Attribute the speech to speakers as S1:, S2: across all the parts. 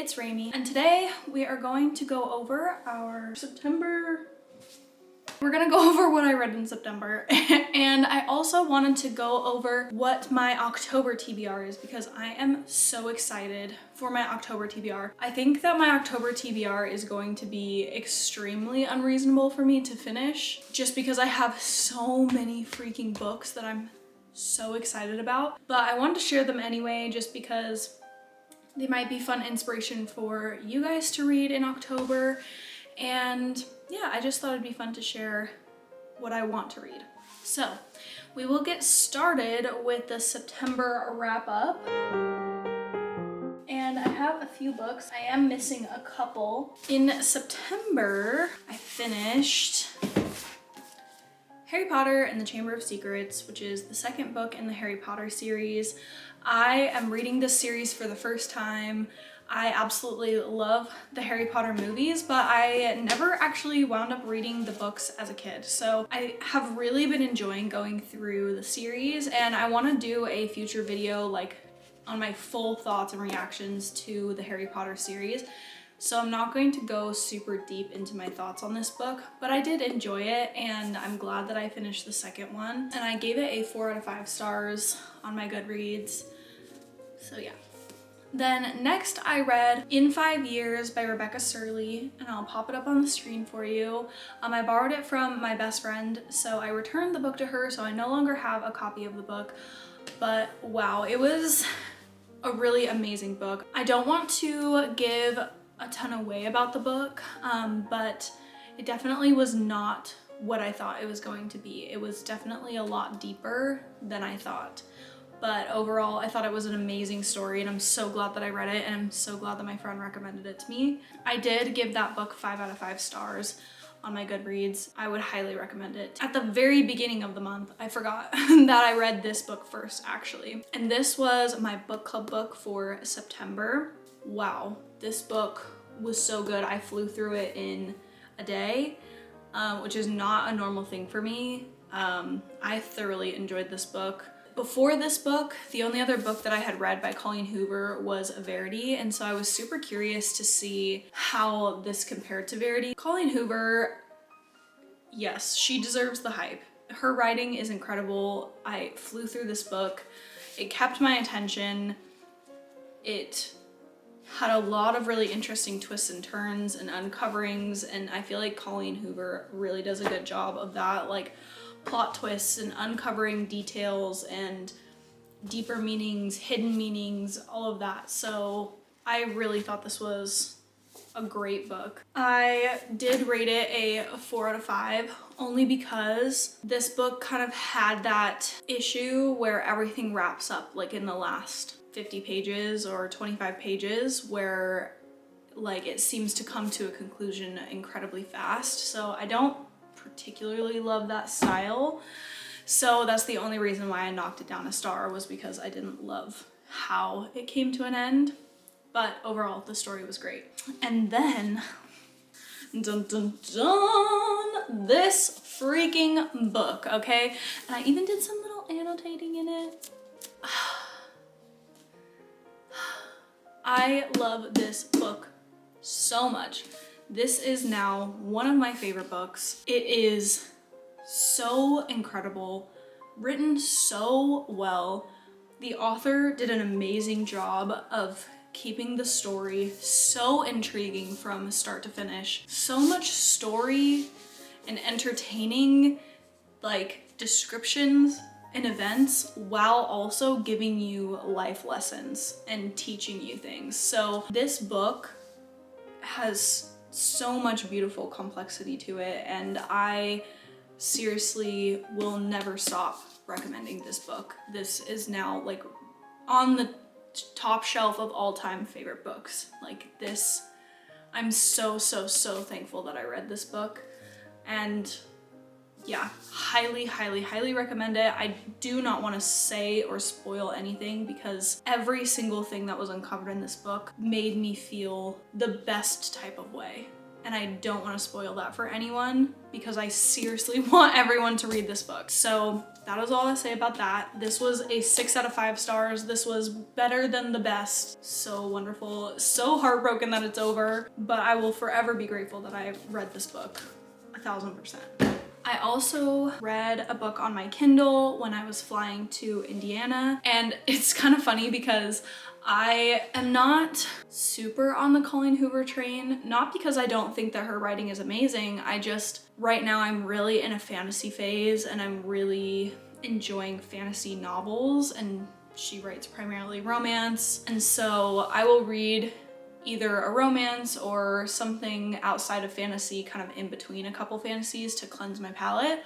S1: it's Rami, and today we are going to go over our September. We're gonna go over what I read in September, and I also wanted to go over what my October TBR is because I am so excited for my October TBR. I think that my October TBR is going to be extremely unreasonable for me to finish just because I have so many freaking books that I'm so excited about. But I wanted to share them anyway just because they might be fun inspiration for you guys to read in October. And yeah, I just thought it'd be fun to share what I want to read. So we will get started with the September wrap up. And I have a few books. I am missing a couple. In September, I finished Harry Potter and the Chamber of Secrets, which is the second book in the Harry Potter series. I am reading this series for the first time. I absolutely love the Harry Potter movies, but I never actually wound up reading the books as a kid. So I have really been enjoying going through the series, and I want to do a future video like on my full thoughts and reactions to the Harry Potter series. So I'm not going to go super deep into my thoughts on this book, but I did enjoy it, and I'm glad that I finished the second one. And I gave it a 4 out of 5 stars on my Goodreads. So yeah. Then next I read In 5 Years by Rebecca Surley, and I'll pop it up on the screen for you. I borrowed it from my best friend, so I returned the book to her, so I no longer have a copy of the book. But wow, it was a really amazing book. I don't want to give a ton away about the book, but it definitely was not what I thought it was going to be. It was definitely a lot deeper than I thought. But overall, I thought it was an amazing story, and I'm so glad that I read it, and I'm so glad that my friend recommended it to me. I did give that book 5 out of 5 stars on my Goodreads. I would highly recommend it. At the very beginning of the month, I forgot that I read this book first, actually. And this was my book club book for September. Wow, this book was so good. I flew through it in a day, which is not a normal thing for me. I thoroughly enjoyed this book. Before this book, the only other book that I had read by Colleen Hoover was Verity, and so I was super curious to see how this compared to Verity. Colleen Hoover, yes, she deserves the hype. Her writing is incredible. I flew through this book. It kept my attention. It had a lot of really interesting twists and turns and uncoverings, and I feel like Colleen Hoover really does a good job of that, like plot twists and uncovering details and deeper meanings, hidden meanings, all of that. So I really thought this was a great book. I did rate it a 4 out of 5 only because this book kind of had that issue where everything wraps up like in the last 50 pages or 25 pages where like it seems to come to a conclusion incredibly fast. So I don't particularly love that style. So that's the only reason why I knocked it down a star, was because I didn't love how it came to an end. But overall, the story was great. And then, dun dun dun, this freaking book, okay? And I even did some little annotating in it. I love this book so much. This is now one of my favorite books. It is so incredible, written so well. The author did an amazing job of keeping the story so intriguing from start to finish. So much story and entertaining like descriptions and events while also giving you life lessons and teaching you things. So this book has so much beautiful complexity to it, and I seriously will never stop recommending this book. This is now like on the top shelf of all-time favorite books. Like this, I'm so thankful that I read this book, and yeah, highly recommend it. I do not want to say or spoil anything because every single thing that was uncovered in this book made me feel the best type of way. and I don't want to spoil that for anyone because I seriously want everyone to read this book. So that is all I say about that. This was a 6 out of 5 stars. This was better than the best. So wonderful. So heartbroken that it's over, but I will forever be grateful that I read this book 1000%. I also read a book on my Kindle when I was flying to Indiana, and it's kind of funny because I am not super on the Colleen Hoover train, not because I don't think that her writing is amazing. I just, right now I'm really in a fantasy phase and I'm really enjoying fantasy novels, and she writes primarily romance. And so I will read either a romance or something outside of fantasy, kind of in between a couple fantasies to cleanse my palate.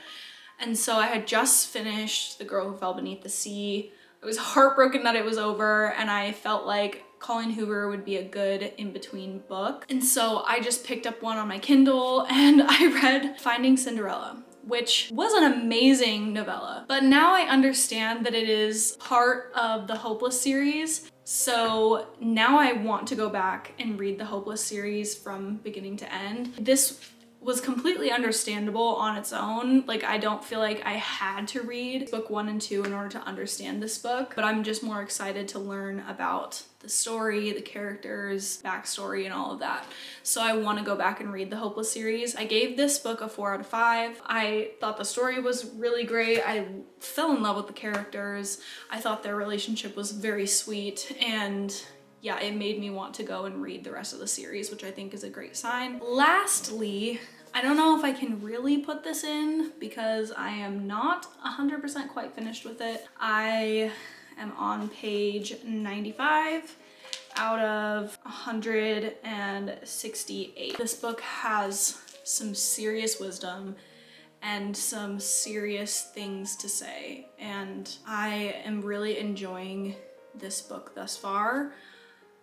S1: And so I had just finished The Girl Who Fell Beneath the Sea. I was heartbroken that it was over, and I felt like Colleen Hoover would be a good in-between book. And so I just picked up one on my Kindle and I read Finding Cinderella, which was an amazing novella. But now I understand that it is part of the Hopeless series. So now I want to go back and read the Hopeless series from beginning to end. This was completely understandable on its own. Like, I don't feel like I had to read book 1 and 2 in order to understand this book, but I'm just more excited to learn about the story, the characters, backstory, and all of that. So I want to go back and read the Hopeless series. I gave this book a 4 out of 5. I thought the story was really great. I fell in love with the characters. I thought their relationship was very sweet, and yeah, it made me want to go and read the rest of the series, which I think is a great sign. Lastly, I don't know if I can really put this in because I am not 100% quite finished with it. I am on page 95 out of 168. This book has some serious wisdom and some serious things to say, and I am really enjoying this book thus far.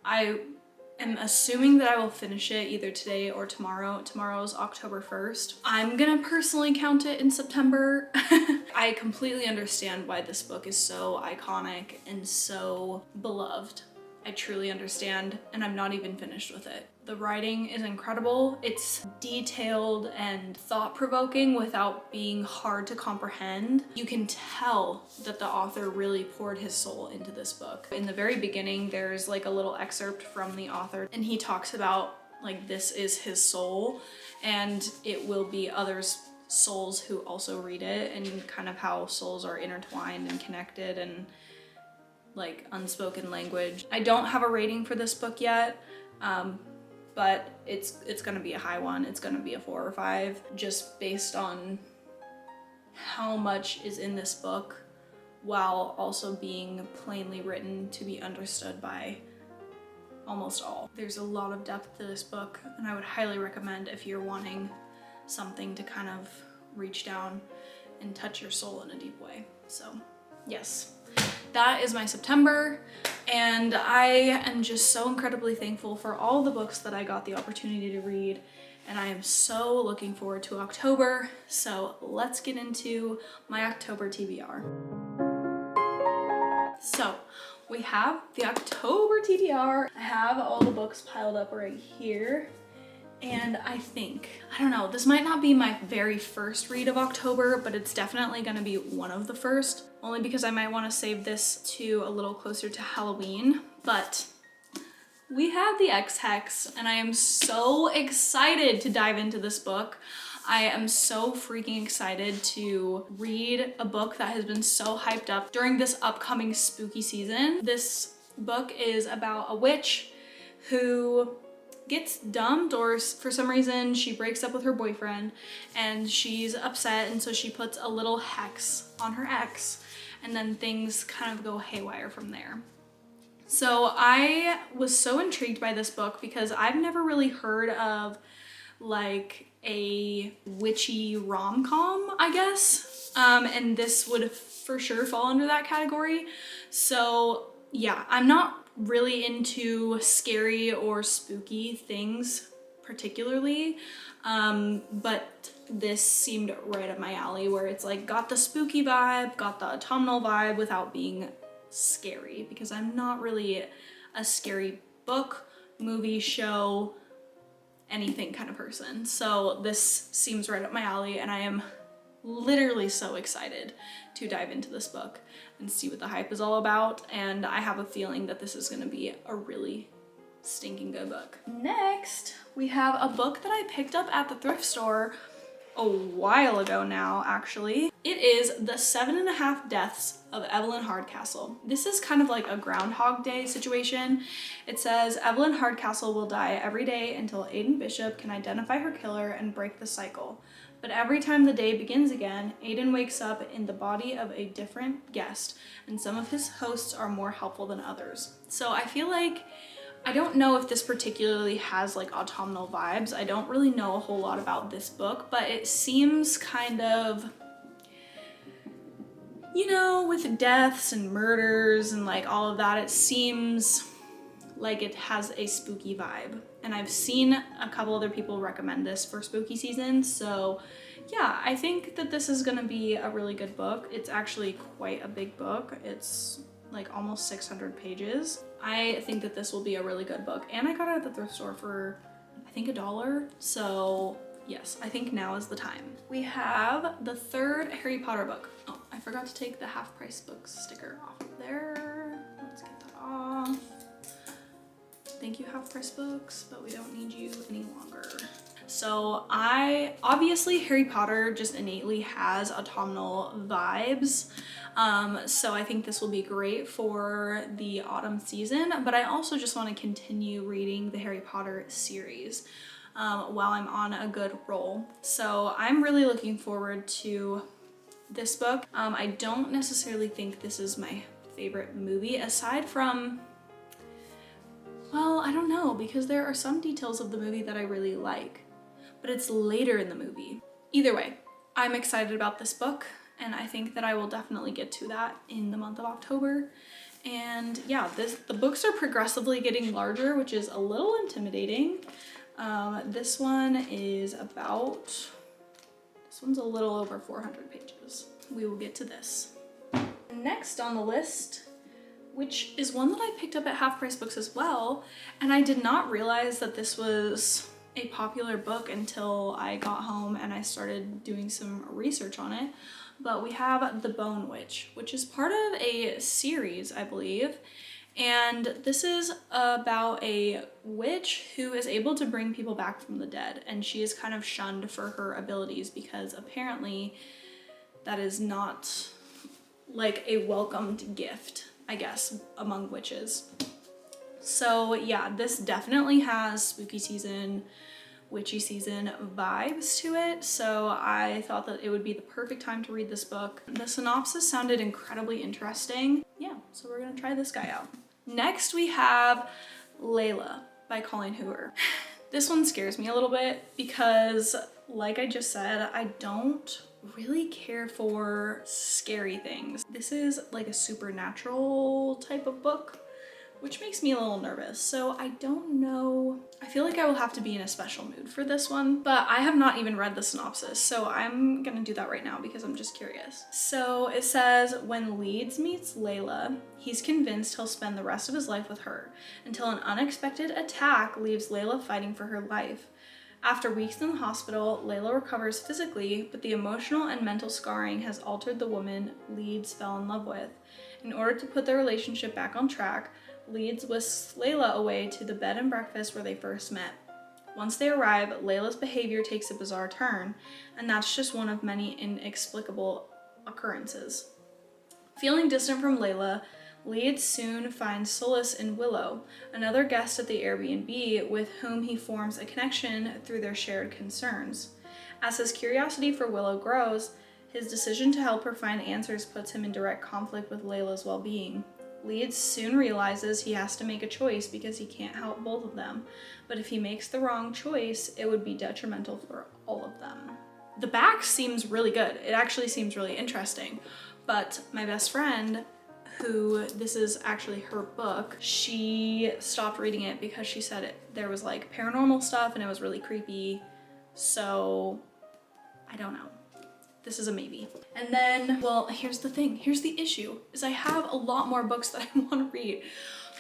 S1: I am assuming that I will finish it either today or tomorrow. Tomorrow's October 1st. I'm gonna personally count it in September. I completely understand why this book is so iconic and so beloved. I truly understand, and I'm not even finished with it. The writing is incredible. It's detailed and thought-provoking without being hard to comprehend. You can tell that the author really poured his soul into this book. In the very beginning, there's like a little excerpt from the author, and he talks about like this is his soul, and it will be others' souls who also read it, and kind of how souls are intertwined and connected, and like unspoken language. I don't have a rating for this book yet, but it's gonna be a high one. It's gonna be a 4 or 5, just based on how much is in this book while also being plainly written to be understood by almost all. There's a lot of depth to this book, and I would highly recommend if you're wanting something to kind of reach down and touch your soul in a deep way. So yes. That is my September, and I am just so incredibly thankful for all the books that I got the opportunity to read, and I am so looking forward to October. So let's get into my October TBR. So we have the October TBR. I have all the books piled up right here. And I don't know, this might not be my very first read of October, but it's definitely gonna be one of the first, only because I might wanna save this to a little closer to Halloween. But we have the X-Hex, and I am so excited to dive into this book. I am so freaking excited to read a book that has been so hyped up during this upcoming spooky season. This book is about a witch who gets dumped, or for some reason she breaks up with her boyfriend and she's upset, and so she puts a little hex on her ex, and then things kind of go haywire from there. So I was so intrigued by this book because I've never really heard of like a witchy rom-com, I guess, and this would for sure fall under that category. So yeah, I'm not really into scary or spooky things particularly, but this seemed right up my alley, where it's like got the spooky vibe, got the autumnal vibe without being scary, because I'm not really a scary book, movie, show anything kind of person. So this seems right up my alley, and I am literally so excited to dive into this book and see what the hype is all about. And I have a feeling that this is going to be a really stinking good book. Next, we have a book that I picked up at the thrift store a while ago now, actually. It is The 7.5 Deaths of Evelyn Hardcastle. This is kind of like a Groundhog Day situation. It says, Evelyn Hardcastle will die every day until Aidan Bishop can identify her killer and break the cycle. But every time the day begins again, Aidan wakes up in the body of a different guest, and some of his hosts are more helpful than others. So I feel like, I don't know if this particularly has like autumnal vibes. I don't really know a whole lot about this book, but it seems kind of, you know, with deaths and murders and like all of that, it seems like it has a spooky vibe. And I've seen a couple other people recommend this for spooky season. So yeah, I think that this is gonna be a really good book. It's actually quite a big book. It's like almost 600 pages. I think that this will be a really good book. And I got it at the thrift store for, I think, $1. So yes, I think now is the time. We have the third Harry Potter book. Oh, I forgot to take the half price books sticker off of there. Let's get that off. Thank you, half price books, but we don't need you any longer. So obviously Harry Potter just innately has autumnal vibes. So I think this will be great for the autumn season, but I also just want to continue reading the Harry Potter series while I'm on a good roll. So I'm really looking forward to this book. I don't necessarily think this is my favorite movie, aside from, well, I don't know, because there are some details of the movie that I really like, but it's later in the movie. Either way, I'm excited about this book, and I think that I will definitely get to that in the month of October. And yeah, the books are progressively getting larger, which is a little intimidating. This one's a little over 400 pages. We will get to this. Next on the list, which is one that I picked up at Half Price Books as well, and I did not realize that this was a popular book until I got home and I started doing some research on it. But we have The Bone Witch, which is part of a series, I believe. And this is about a witch who is able to bring people back from the dead, and she is kind of shunned for her abilities because apparently that is not like a welcomed gift, I guess, among witches. So yeah, this definitely has spooky season, witchy season vibes to it, so I thought that it would be the perfect time to read this book. The synopsis sounded incredibly interesting. Yeah, so we're gonna try this guy out. Next we have Layla by Colleen Hoover. This one scares me a little bit because, like I just said, I don't really care for scary things. This is like a supernatural type of book, which makes me a little nervous. So I don't know. I feel like I will have to be in a special mood for this one, but I have not even read the synopsis, so I'm gonna do that right now because I'm just curious. So it says, when Leeds meets Layla, he's convinced he'll spend the rest of his life with her until an unexpected attack leaves Layla fighting for her life. After weeks in the hospital, Layla recovers physically, but the emotional and mental scarring has altered the woman Leeds fell in love with. In order to put their relationship back on track, Leeds whisks Layla away to the bed and breakfast where they first met. Once they arrive, Layla's behavior takes a bizarre turn, and that's just one of many inexplicable occurrences. Feeling distant from Layla, Leeds soon finds solace in Willow, another guest at the Airbnb with whom he forms a connection through their shared concerns. As his curiosity for Willow grows, his decision to help her find answers puts him in direct conflict with Layla's well-being. Leeds soon realizes he has to make a choice because he can't help both of them, but if he makes the wrong choice, it would be detrimental for all of them. The back seems really good. It actually seems really interesting, but my best friend, who this is actually her book, she stopped reading it because she said there was like paranormal stuff and it was really creepy, so I don't know. This is a maybe. And then, well, here's the thing, here's the issue, is I have a lot more books that I want to read,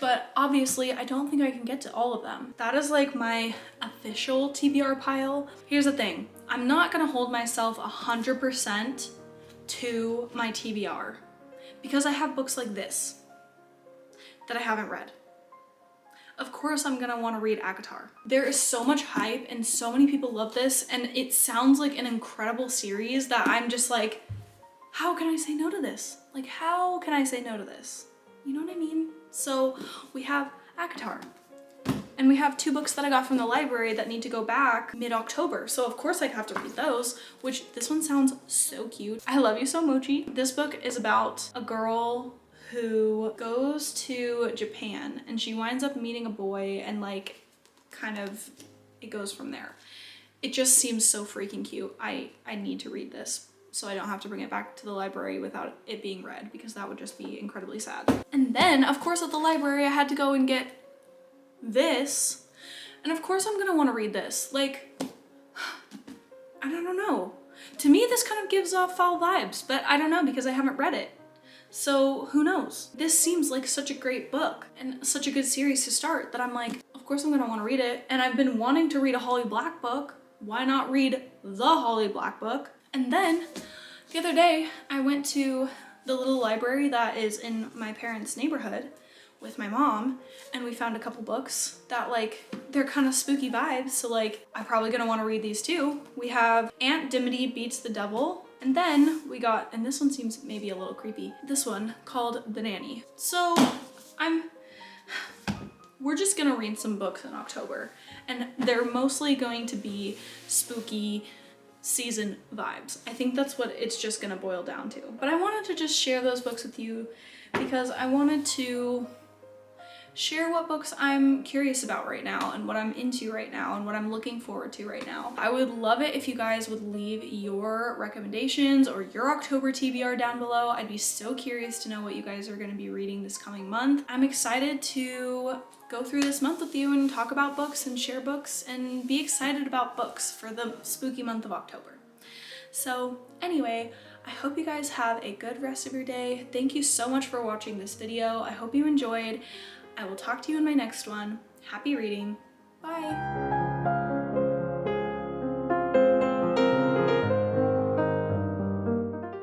S1: but obviously I don't think I can get to all of them. That is like my official TBR pile. Here's the thing, I'm not gonna hold myself 100% to my TBR because I have books like this that I haven't read. Of course I'm gonna wanna read ACOTAR. There is so much hype and so many people love this, and it sounds like an incredible series that I'm just like, how can I say no to this? Like, how can I say no to this? You know what I mean? So we have ACOTAR. And we have 2 books that I got from the library that need to go back mid-October. So of course I'd have to read those, which this one sounds so cute. I Love You So Mochi. This book is about a girl who goes to Japan and she winds up meeting a boy, and like kind of it goes from there. It just seems so freaking cute. I need to read this so I don't have to bring it back to the library without it being read, because that would just be incredibly sad. And then of course at the library I had to go and get this, and of course I'm gonna want to read this. Like, I don't know. To me this kind of gives off foul vibes, but I don't know because I haven't read it. So who knows? This seems like such a great book and such a good series to start that I'm like, of course I'm gonna want to read it. And I've been wanting to read a Holly Black book. Why not read the Holly Black book? And then the other day I went to the little library that is in my parents' neighborhood with my mom, and we found a couple books that like, they're kind of spooky vibes, so like I'm probably gonna want to read these too. We have Aunt Dimity Beats the Devil, and then we got, and this one seems maybe a little creepy, this one called The Nanny. So we're just gonna read some books in October, and they're mostly going to be spooky season vibes. I think that's what it's just gonna boil down to. But I wanted to just share those books with you because I wanted to share what books I'm curious about right now and what I'm into right now and what I'm looking forward to right now. I would love it if you guys would leave your recommendations or your October TBR down below. I'd be so curious to know what you guys are going to be reading this coming month. I'm excited to go through this month with you and talk about books and share books and be excited about books for the spooky month of October. So anyway, I hope you guys have a good rest of your day. Thank you so much for watching this video. I hope you enjoyed. I will talk to you in my next one. Happy reading. Bye.